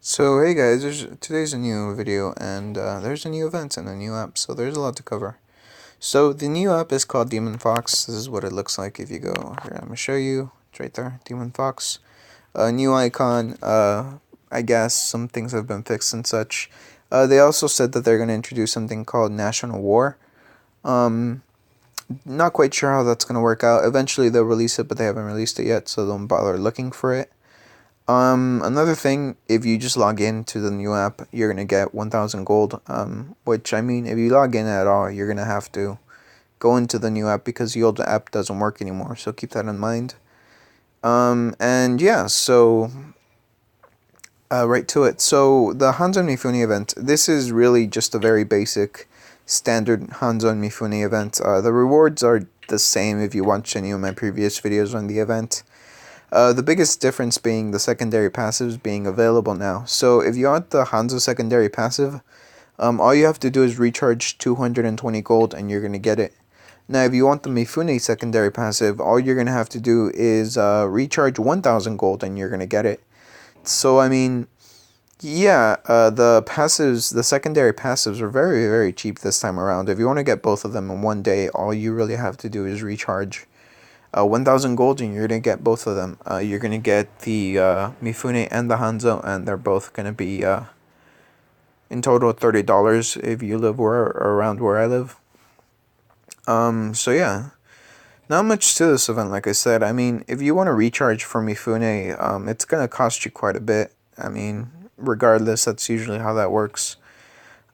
So hey guys, today's a new video and there's a new event and a new app, so there's a lot to cover. So the new app is called Demon Fox. This is what it looks like if you go here. I'm gonna show you. It's right there, Demon Fox. New icon. I guess some things have been fixed and such. They also said that they're gonna introduce something called National War. Um, Not quite sure how that's gonna work out. Eventually they'll release it, but they haven't released it yet, so don't bother looking for it. Another thing, if you just log in to the new app, you're gonna get 1,000 gold. Which I mean, if you log in at all, you're gonna have to go into the new app because the old app doesn't work anymore. So keep that in mind. And yeah, so right to it. So the Hanzo and Mifune event. This is really just a very basic, standard Hanzo and Mifune event. The rewards are the same if you watch any of my previous videos on the event. The biggest difference being the secondary passives being available now. So if you want the Hanzo secondary passive, all you have to do is recharge 220 gold and you're going to get it. Now if you want the Mifune secondary passive, all you're going to have to do is recharge 1000 gold and you're going to get it. So I mean, yeah, the secondary passives are very, very cheap this time around. If you want to get both of them in one day, all you really have to do is recharge 1,000 gold and you're going to get both of them. You're going to get the Mifune and the Hanzo, and they're both going to be in total $30 if you live around where I live. So yeah, not much to this event, like I said. I mean, if you want to recharge for Mifune, it's going to cost you quite a bit. I mean, regardless, that's usually how that works.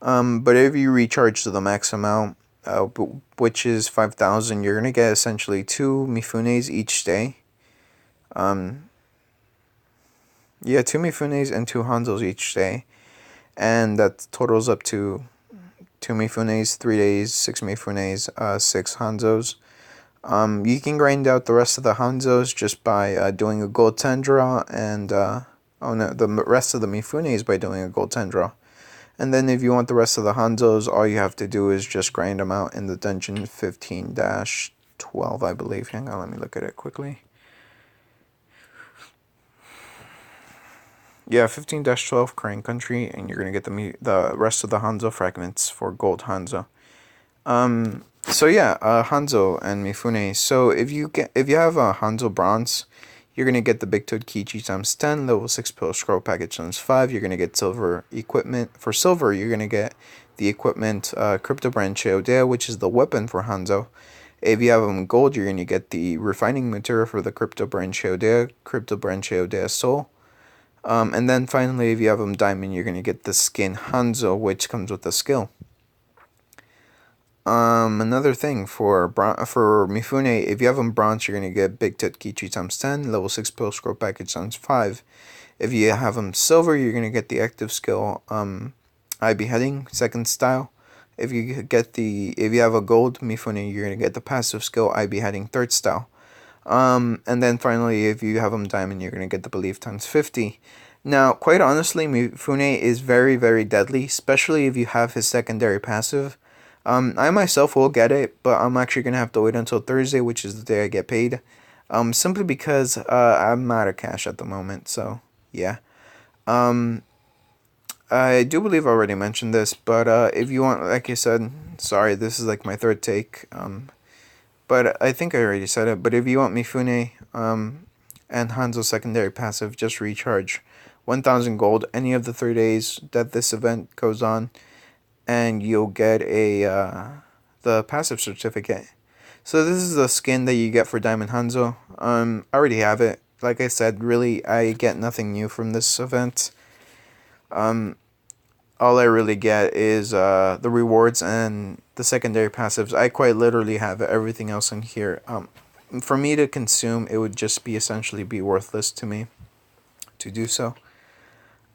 But if you recharge to the max amount, which is 5,000, you're going to get essentially 2 Mifunes each day. Yeah, 2 Mifunes and 2 Hanzos each day. And that totals up to 2 Mifunes, 3 days, 6 Mifunes, 6 Hanzos. You can grind out the rest of the Hanzos just by doing a gold 10 draw, and the rest of the Mifunes by doing a gold 10 draw. And then if you want the rest of the Hanzos, all you have to do is just grind them out in the dungeon 15-12, I believe. Hang on, let me look at it quickly. Yeah, 15-12 Crane Country, and you're gonna get the rest of the Hanzo fragments for gold Hanzo. So yeah, Hanzo and Mifune. So if you have a Hanzo Bronze, you're gonna get the Big Toad Kichi times 10, level 6 Pill Scroll Package times 5. You're gonna get silver equipment. For silver, you're gonna get the equipment Crypto Brand Cheodea, which is the weapon for Hanzo. If you have them gold, you're gonna get the refining material for the Crypto Brand Cheodea Soul. And then finally, if you have them diamond, you're going to get the skin Hanzo, which comes with the skill. Another thing for Mifune, if you have them bronze, you're going to get Big Tit Kichi times 10, level 6 Pill Scroll Package times 5. If you have them silver, you're going to get the active skill Eye Beheading, second style. If you have a gold Mifune, you're going to get the passive skill Eye Beheading, third style. And then finally, if you have them diamond, you're going to get the belief times 50. Now, quite honestly, Mifune is very, very deadly, especially if you have his secondary passive. I myself will get it, but I'm actually going to have to wait until Thursday, which is the day I get paid. Simply because I'm out of cash at the moment, so yeah. I do believe I already mentioned this, but if you want, like I said, sorry, this is like my third take. But I think I already said it. But if you want Mifune and Hanzo's secondary passive, just recharge 1,000 gold any of the 3 days that this event goes on, and you'll get the passive certificate. So this is the skin that you get for Diamond Hanzo. I already have it. Like I said, really, I get nothing new from this event. All I really get is the rewards and the secondary passives. I quite literally have everything else in here. For me to consume, it would just be essentially be worthless to me to do so.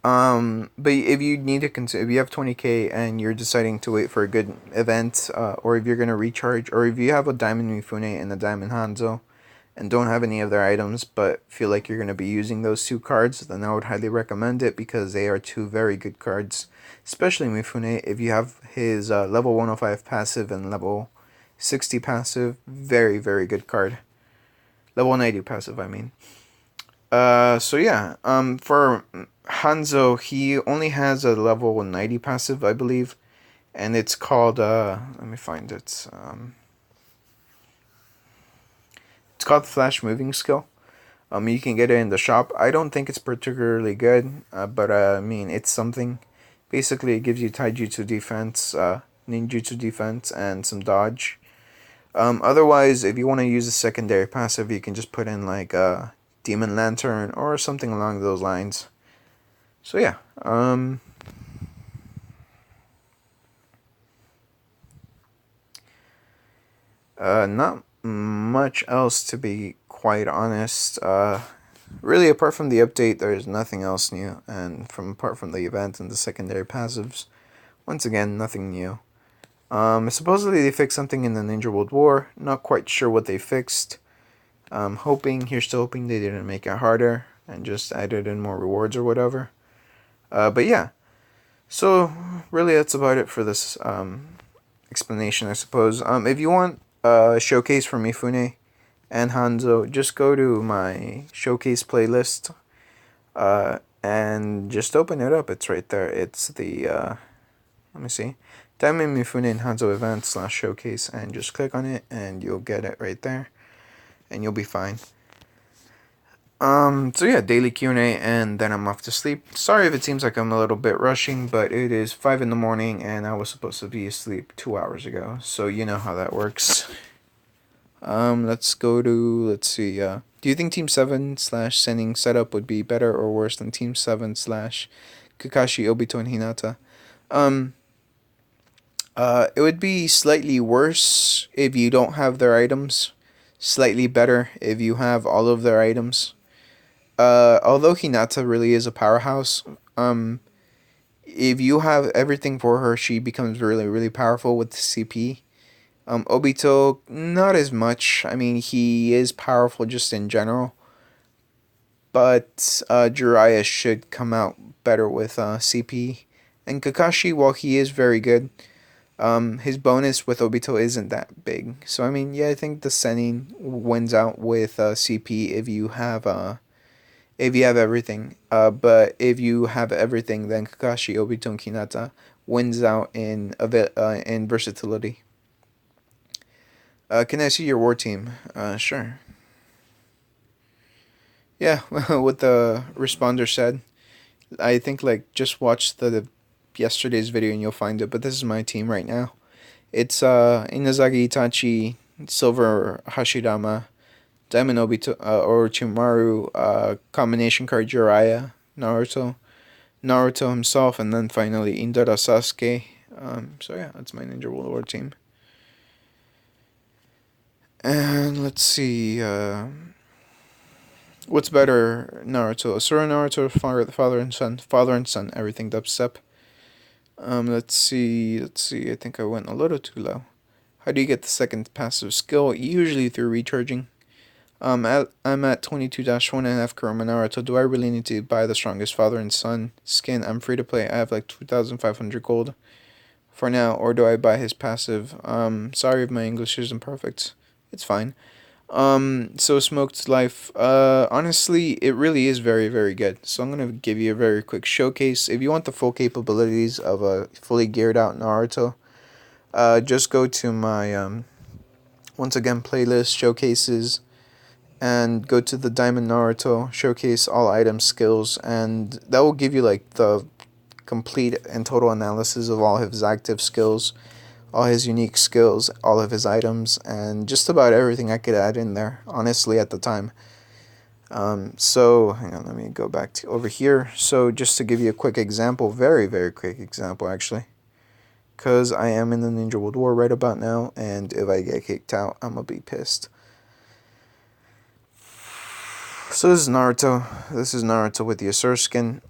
But if you need to consume, if you have 20k and you're deciding to wait for a good event, or if you're gonna recharge, or if you have a Diamond Mifune and a Diamond Hanzo, and don't have any of their items, but feel like you're gonna be using those 2 cards, then I would highly recommend it because they are 2 very good cards. Especially Mifune, if you have his level 105 passive and level 60 passive, very, very good card. Level 90 passive, I mean. So yeah, for Hanzo, he only has a level 90 passive, I believe, and it's called, let me find it, it's called Flash Moving Skill. You can get it in the shop. I don't think it's particularly good, but I mean, it's something. Basically, it gives you Taijutsu defense, Ninjutsu defense, and some dodge. Otherwise, if you want to use a secondary passive, you can just put in like a Demon Lantern or something along those lines. So yeah, not much else to be quite honest. Really, apart from the update, there's nothing else new, and apart from the event and the secondary passives, once again, nothing new. Supposedly they fixed something in the Ninja World War. Not quite sure what they fixed. Still hoping they didn't make it harder and just added in more rewards or whatever. But yeah, so really that's about it for this explanation, I suppose. If you want a showcase for Mifune and Hanzo, just go to my showcase playlist and just open it up. It's right there. It's the, let me see, Diamond Mifune and Hanzo event / showcase, and just click on it and you'll get it right there and you'll be fine. So yeah, daily Q&A, and then I'm off to sleep. Sorry if it seems like I'm a little bit rushing, but it is 5 in the morning and I was supposed to be asleep 2 hours ago, so you know how that works. Let's see, do you think Team 7 / Sennin setup would be better or worse than Team 7 / Kakashi, Obito, and Hinata? It would be slightly worse if you don't have their items. Slightly better if you have all of their items. Although Hinata really is a powerhouse, if you have everything for her, she becomes really, really powerful with CP. Obito, not as much. I mean, he is powerful just in general. But Jiraiya should come out better with CP. And Kakashi, while he is very good, his bonus with Obito isn't that big. So, I mean, yeah, I think the Sennin wins out with CP if you have everything. But if you have everything, then Kakashi, Obito, and Hinata wins out in versatility. Can I see your war team? Sure. Yeah, what the responder said. I think like just watch the yesterday's video and you'll find it. But this is my team right now. It's Inazagi, Itachi, Silver Hashirama, Diamond Obito, Orochimaru, combination card Jiraiya, Naruto himself, and then finally Indara Sasuke. So yeah, that's my Ninja World War team. And let's see, what's better, Naruto? Asura Naruto, father and son, everything dubstep. Let's see, I think I went a little too low. How do you get the second passive skill? Usually through recharging. I'm at 22-1 and have Kurama Naruto. Do I really need to buy the strongest father and son skin? I'm free to play. I have like 2,500 gold for now, or do I buy his passive? Sorry if my English isn't perfect. It's fine. So Smoked Life, honestly, it really is very, very good. So I'm gonna give you a very quick showcase. If you want the full capabilities of a fully geared out Naruto, just go to my, once again, playlist, showcases, and go to the Diamond Naruto, showcase all item skills, and that will give you like the complete and total analysis of all his active skills, all his unique skills, all of his items, and just about everything I could add in there, honestly, at the time. So, hang on, let me go back to over here. So, just to give you a quick example, very, very quick example, actually, because I am in the Ninja World War right about now, and if I get kicked out, I'm gonna be pissed. So this is Naruto. This is Naruto with the Asura skin.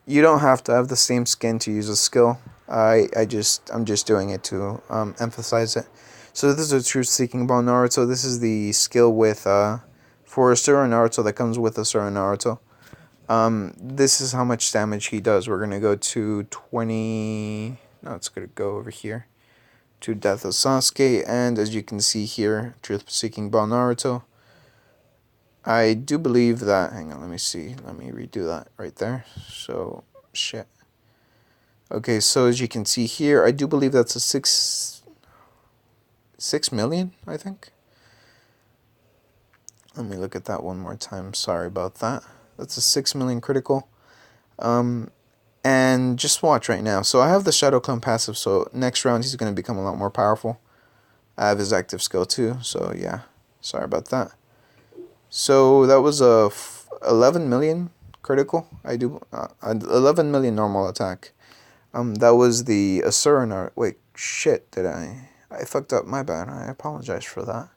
You don't have to have the same skin to use a skill. I'm just doing it to emphasize it. So this is a Truth Seeking Ball Naruto. This is the skill with for Asura Naruto that comes with Asura Naruto. This is how much damage he does. We're gonna go to 20. No, it's gonna go over here to Death of Sasuke, and as you can see here, Truth Seeking Ball Naruto. I do believe that, hang on, let me see, let me redo that right there. So, shit. Okay, so as you can see here, I do believe that's a 6 million, I think. Let me look at that one more time. Sorry about that. That's a 6 million critical. And just watch right now. So I have the Shadow Clone passive, so next round he's going to become a lot more powerful. I have his active skill too, so yeah. Sorry about that. So that was a 11 million critical. 11 million normal attack. That was the Asura Naruto. Wait, shit, I fucked up, my bad. I apologize for that.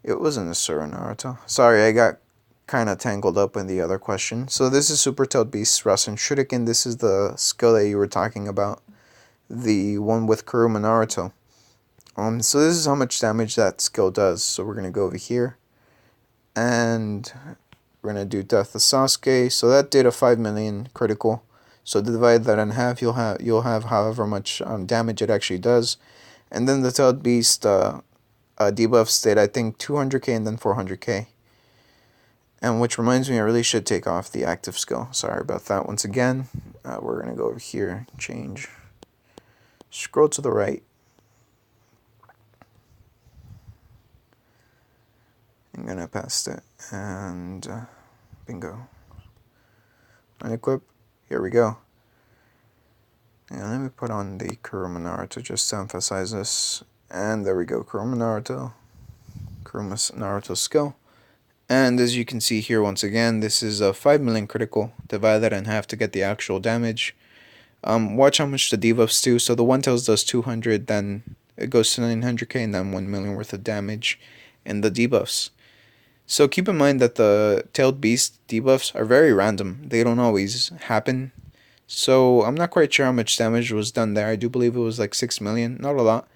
It wasn't Asura Naruto. Sorry, I got kind of tangled up in the other question. So this is Super Tailed Beast Rasen Shuriken. This is the skill that you were talking about. The one with Kuruma Naruto. So this is how much damage that skill does. So we're going to go over here. And we're going to do Death of Sasuke. So that did a 5 million critical. So to divide that in half, you'll have however much damage it actually does. And then the Tailed Beast debuff stayed, I think, 200k and then 400k. And which reminds me, I really should take off the active skill. Sorry about that once again. We're going to go over here, change. Scroll to the right. I'm going to paste it. And bingo. Unequip. Here we go. And let me put on the Kuruma Naruto just to emphasize this. And there we go, Kuruma Naruto skill. And as you can see here, once again, this is a 5 million critical. Divide that in half to get the actual damage. Watch how much the debuffs do. So the One Tails does 200, then it goes to 900k, and then 1 million worth of damage in the debuffs. So keep in mind that the Tailed Beast debuffs are very random. They don't always happen. So I'm not quite sure how much damage was done there. I do believe it was like 6 million, not a lot.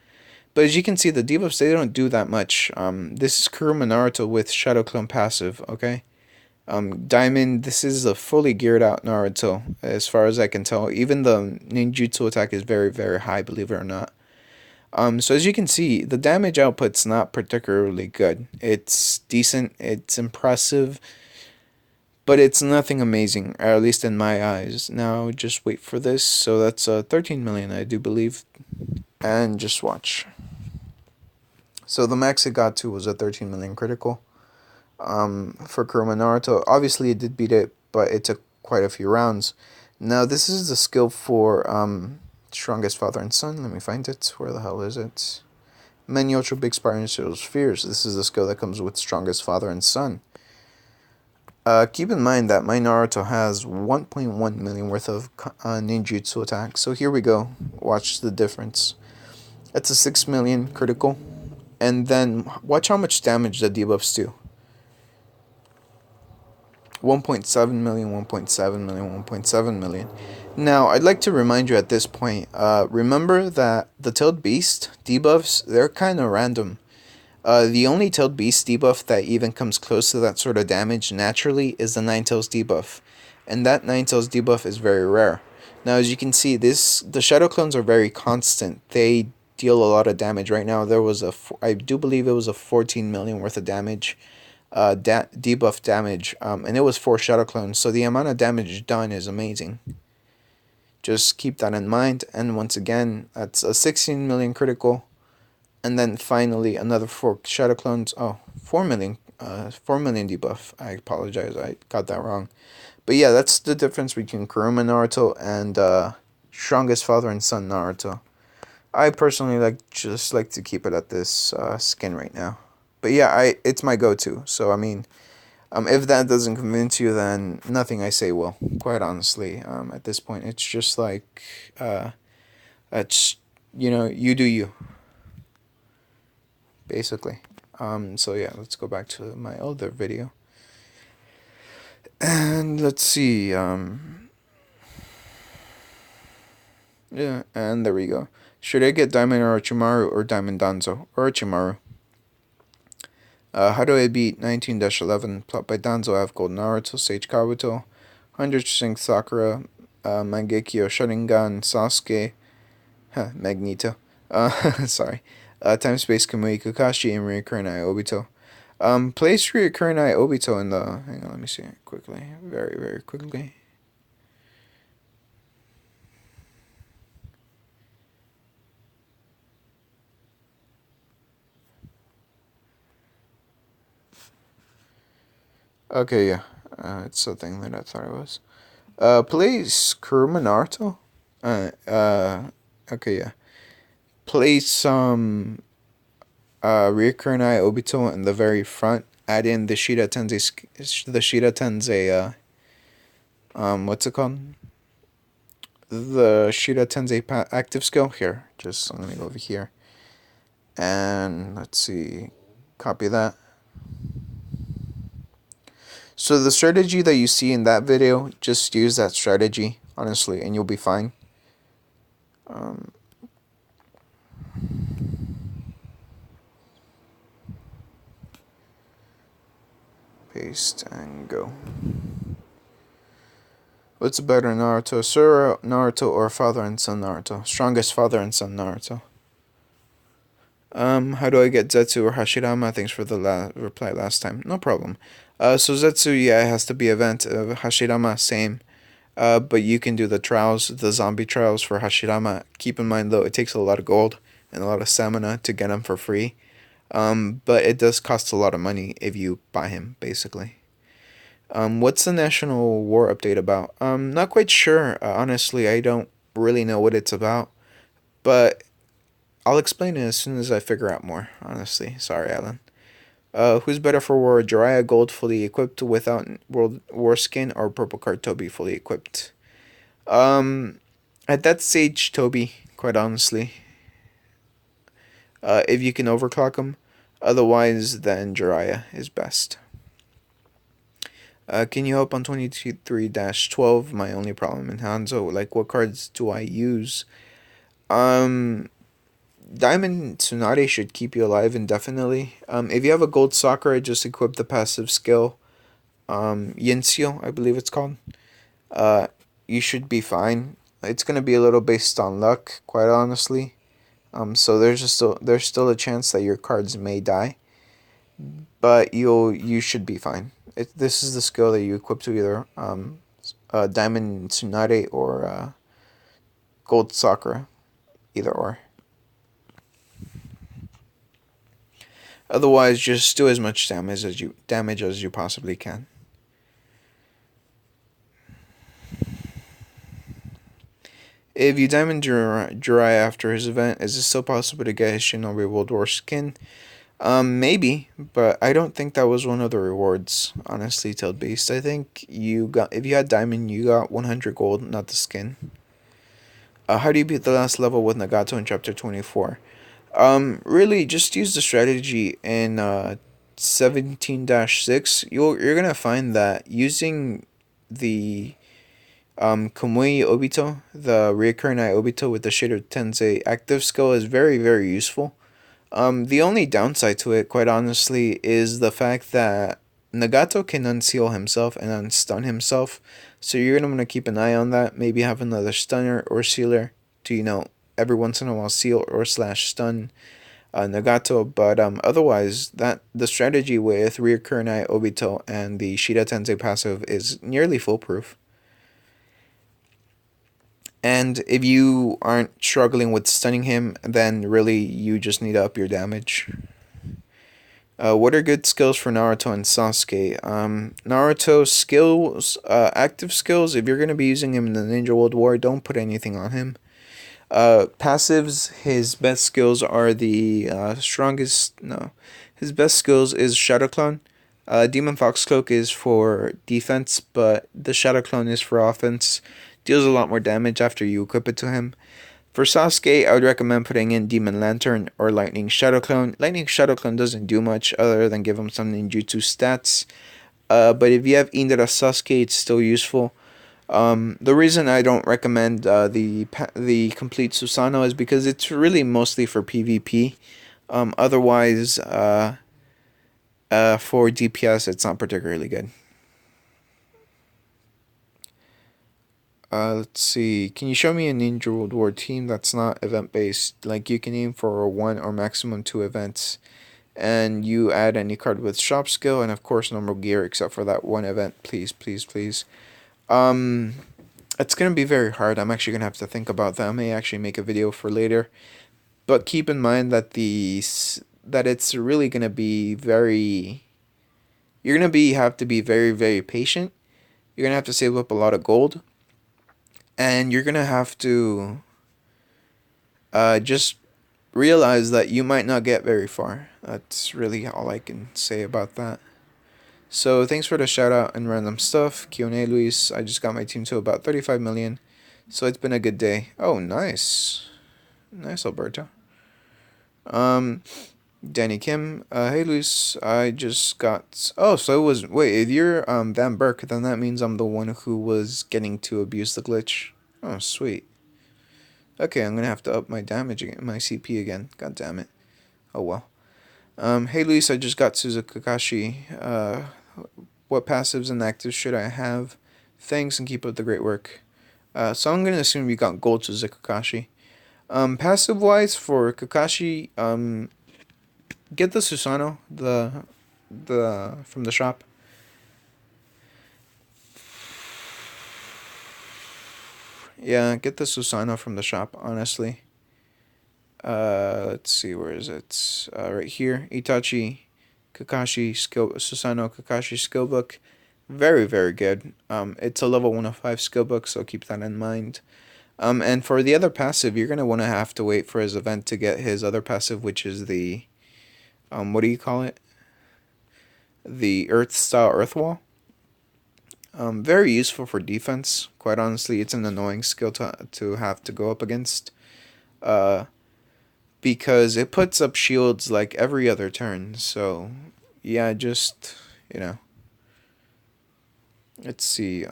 But as you can see, the debuffs, they don't do that much. This is Kuruma Naruto with Shadow Clone passive, okay? Diamond, this is a fully geared out Naruto, as far as I can tell. Even the ninjutsu attack is very, very high, believe it or not. So as you can see, the damage output's not particularly good. It's decent, it's impressive, but it's nothing amazing, or at least in my eyes. Now, just wait for this. So that's 13 million, I do believe. And just watch. So the max it got to was a 13 million critical. For Kuruma Naruto, obviously it did beat it, but it took quite a few rounds. Now this is the skill for Strongest Father and Son. Let me find it. Where the hell is it? Many Ultra Big Spiraling Spheres. This is the skill that comes with Strongest Father and Son. Keep in mind that my Naruto has 1.1 million worth of ninjutsu attack. So here we go. Watch the difference. That's a 6 million critical. And then watch how much damage the debuffs do. 1.7 million, 1.7 million, 1.7 million. Now, I'd like to remind you at this point, remember that the Tailed Beast debuffs, they're kind of random. The only Tailed Beast debuff that even comes close to that sort of damage naturally is the Ninetales debuff. And that Ninetales debuff is very rare. Now, as you can see, the Shadow Clones are very constant. They deal a lot of damage. Right now, there was I do believe it was a 14 million worth of damage. Debuff damage, and it was 4 Shadow Clones, so the amount of damage done is amazing. Just keep that in mind. And once again, that's a 16 million critical, and then finally another 4 Shadow Clones. Oh, 4 million debuff. I apologize, I got that wrong. But yeah, that's the difference between Kuruma Naruto and Strongest Father and Son Naruto. I personally just like to keep it at this skin right now. But yeah, it's my go-to. So I mean, if that doesn't convince you, then nothing I say will. Quite honestly, at this point, it's just like, it's, you do you. Basically. So yeah, let's go back to my other video. And let's see. Yeah, and there we go. Should I get Diamond Orochimaru or Diamond Danzo? Orochimaru. How do I beat 19-11? Plot by Danzo, I have Gold Naruto, Sage Kabuto, 100 Strength Sakura, Mangekyo Sharingan, Sasuke, Magneto, sorry, Time Space Kamui Kakashi, and Reoccurring Obito. Place Ryukurenai Obito in the... Hang on, let me see it quickly. Very, very quickly. Okay, yeah. It's the thing that I thought it was. Place Kuruma Naruto. Okay, yeah. Place, Ryukurenai Obito in the very front. Add in the Shida Tensei, what's it called? The Shida Tensei active skill. Here, just let me go over here. And let's see, copy that. So the strategy that you see in that video, just use that strategy, honestly, and you'll be fine. Paste and go. What's better, Naruto Sura, Naruto, or father and son Naruto? Strongest father and son Naruto. How do I get Zetsu or Hashirama? Thanks for the reply last time. No problem. So Zetsu, yeah, it has to be event. Hashirama, same. But you can do the trials, the zombie trials for Hashirama. Keep in mind, though, it takes a lot of gold and a lot of stamina to get him for free. But it does cost a lot of money if you buy him, basically. What's the National War update about? Not quite sure. Honestly, I don't really know what it's about. But I'll explain it as soon as I figure out more, honestly. Sorry, Alan. Who's better for war? Jiraiya Gold fully equipped without World War skin, or Purple Card Toby fully equipped? At that stage, Toby, quite honestly. If you can overclock him. Otherwise, then Jiraiya is best. Can you help on 23-12? My only problem in Hanzo. Like, what cards do I use? Diamond Tsunade should keep you alive indefinitely. If you have a gold Sakura, just equip the passive skill. Yinseo, I believe it's called. You should be fine. It's gonna be a little based on luck, quite honestly. So there's still a chance that your cards may die, but you should be fine. This is the skill that you equip to either Diamond Tsunade or Gold Sakura, either or. Otherwise, just do as much damage as you possibly can. If you diamond Jiraiya after his event, is it still possible to get his Shinobi World War skin? Maybe, but I don't think that was one of the rewards, honestly, Tailed Beast. I think if you had diamond, you got 100 gold, not the skin. How do you beat the last level with Nagato in chapter 24? Really, just use the strategy in 17-6. You're gonna find that using the Kamui Obito, the Ryukurenai Obito with the Shida Tensei active skill is very, very useful. The only downside to it, quite honestly, is the fact that Nagato can unseal himself and unstun himself, so you're gonna want to keep an eye on that. Maybe have another stunner or sealer to, every once in a while seal or slash stun Nagato. But otherwise, the strategy with Ryukurenai Obito and the Shida Tensei passive is nearly foolproof. And if you aren't struggling with stunning him, then really you just need to up your damage. What are good skills for Naruto and Sasuke? Naruto skills, active skills, if you're going to be using him in the Ninja World War, don't put anything on him. Passives, his best skills are the his best skills is Shadow Clone. Demon Fox Cloak is for defense, but the Shadow Clone is for offense. Deals a lot more damage after you equip it to him. For Sasuke, I would recommend putting in Demon Lantern or Lightning Shadow Clone. Lightning Shadow Clone doesn't do much other than give him some ninjutsu stats. But if you have Indra Sasuke, it's still useful. The reason I don't recommend the complete Susanoo is because it's really mostly for PvP. Otherwise, for DPS, it's not particularly good. Let's see. Can you show me a Ninja World War team that's not event based? Like you can aim for one or maximum 2 events. and you add any card with shop skill, and of course normal gear, except for that one event. Please, please, please. It's gonna be very hard. I'm actually gonna have to think about that. I may actually make a video for later, but keep in mind that it's really gonna be very. You're gonna have to be very, very patient. You're gonna have to save up a lot of gold, and you're gonna have to just realize that you might not get very far. That's really all I can say about that. So thanks for the shout out and random stuff, Q&A Luis. I just got my team to about 35 million, so it's been a good day. Oh, nice, nice, Alberto. Danny Kim. Hey Luis, I just got. Oh, so it was. Wait, if you're Van Burke, then that means I'm the one who was getting to abuse the glitch. Oh, sweet. Okay, I'm gonna have to up my damage again, my CP again. God damn it. Oh well. Hey Luis, I just got Suzu Kakashi. What passives and actives should I have? Thanks and keep up the great work. So I'm gonna assume you got gold Suzu Kakashi. Passive wise for Kakashi, get the Susano, the from the shop. Yeah, get the Susano from the shop, honestly. Let's see, where is it? Right here. Itachi, Kakashi, Susano, Kakashi skill book. Very, very good. It's a level 105 skill book, so keep that in mind. And for the other passive, you're going to want to have to wait for his event to get his other passive, which is the, what do you call it? The Earth-style Earth Wall. Very useful for defense. Quite honestly, it's an annoying skill to have to go up against. Because it puts up shields like every other turn. So, yeah, just, you know. Let's see,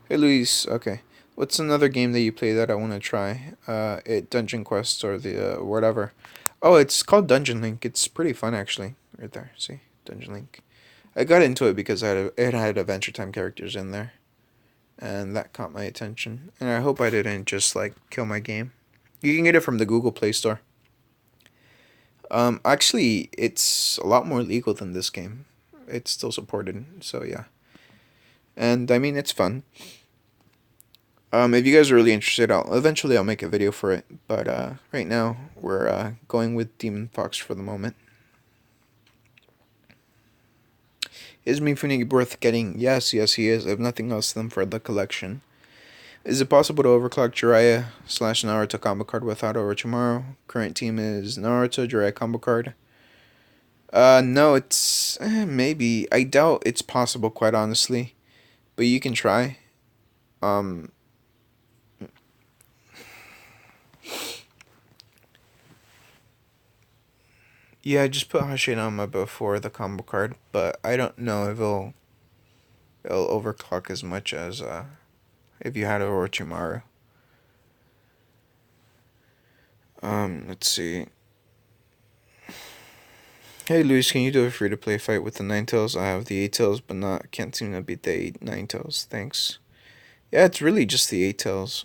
Hey Luis, okay. What's another game that you play that I want to try? Dungeon Quest or the, whatever. Oh, it's called Dungeon Link. It's pretty fun, actually. Right there, see? Dungeon Link. I got into it because it had Adventure Time characters in there. And that caught my attention. And I hope I didn't just, like, kill my game. You can get it from the Google Play Store. Actually, it's a lot more legal than this game. It's still supported, so yeah. And, I mean, it's fun. If you guys are really interested, eventually I'll make a video for it. But, right now, we're, going with Demon Fox for the moment. Is Mifune worth getting? Yes, he is. If nothing else, then for the collection. Is it possible to overclock Jiraiya / Naruto combo card without Orochimaru? Current team is Naruto, Jiraiya combo card. No, it's maybe. I doubt it's possible, quite honestly. But you can try. Yeah, I just put Hashirama before the combo card, but I don't know if it'll overclock as much as if you had Orochimaru. Let's see. Hey Luis, can you do a free-to-play fight with the Ninetales? I have the 8-Tails, but can't seem to beat the Ninetales. Thanks. Yeah, it's really just the 8-Tails.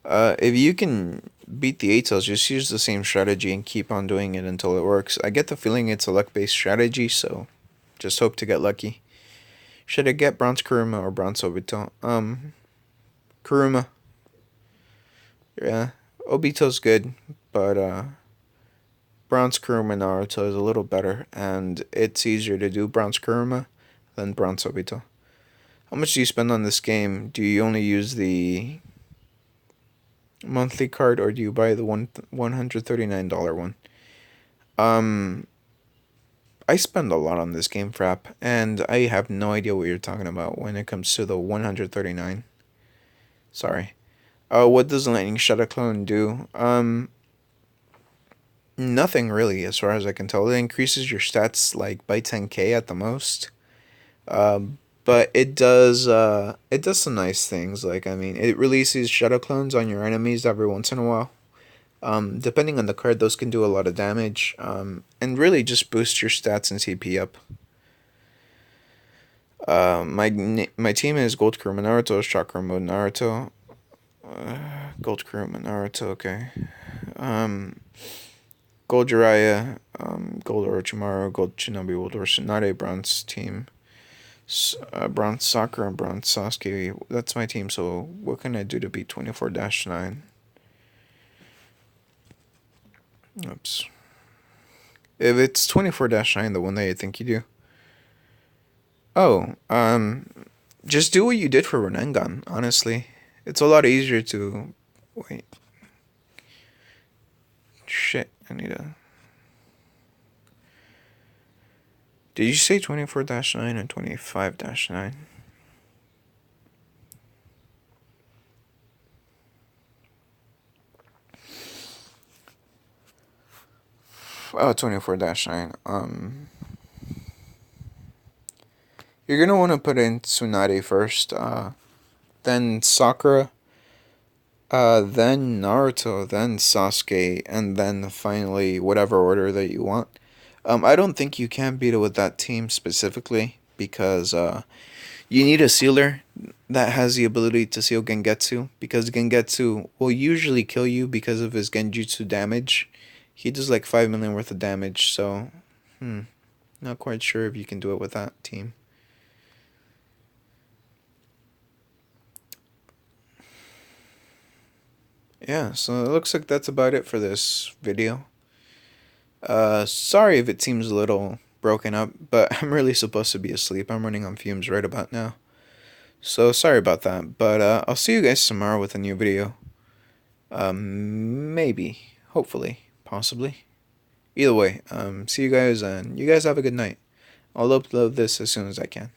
If you can beat the 8-Tails, just use the same strategy and keep on doing it until it works. I get the feeling it's a luck-based strategy, so just hope to get lucky. Should I get Bronze Kuruma or Bronze Obito? Kuruma. Yeah, Obito's good, but Bronze Kuruma Naruto is a little better, and it's easier to do Bronze Kuruma than Bronze Obito. How much do you spend on this game? Do you only use the monthly card, or do you buy the $139 one? I spend a lot on this game, Frap, and I have no idea what you're talking about when it comes to the 139. Sorry. What does Lightning Shadow Clone do? Nothing really, as far as I can tell. It increases your stats like by 10k at the most. But it does some nice things. Like, I mean, it releases Shadow Clones on your enemies every once in a while. Depending on the card, those can do a lot of damage. And really just boost your stats and CP up. My team is Gold Kuruma Naruto, Chakra Mode Naruto, Gold Kuruma Naruto. Okay. Gold Jiraiya, Gold Orochimaru, Gold Shinobi, Gold Tsunade, Bronze team, Bronze Sakura, and Bronze Sasuke. That's my team. So what can I do to beat 24-9? Oops. If it's 24-9, the one that you think you do. Oh, just do what you did for Rinnegan, honestly. It's a lot easier to... Wait. Shit, I need a... Did you say 24-9 and 25-9? Oh, 24-9. You're gonna want to put in Tsunade first, then Sakura, then Naruto, then Sasuke, and then finally whatever order that you want. I don't think you can beat it with that team specifically because you need a sealer that has the ability to seal Gengetsu, because Gengetsu will usually kill you because of his Genjutsu damage. He does like 5 million worth of damage, so not quite sure if you can do it with that team. Yeah, so it looks like that's about it for this video. Sorry if it seems a little broken up, but I'm really supposed to be asleep. I'm running on fumes right about now. So sorry about that, but I'll see you guys tomorrow with a new video. Maybe, hopefully, possibly. Either way, see you guys, and you guys have a good night. I'll upload this as soon as I can.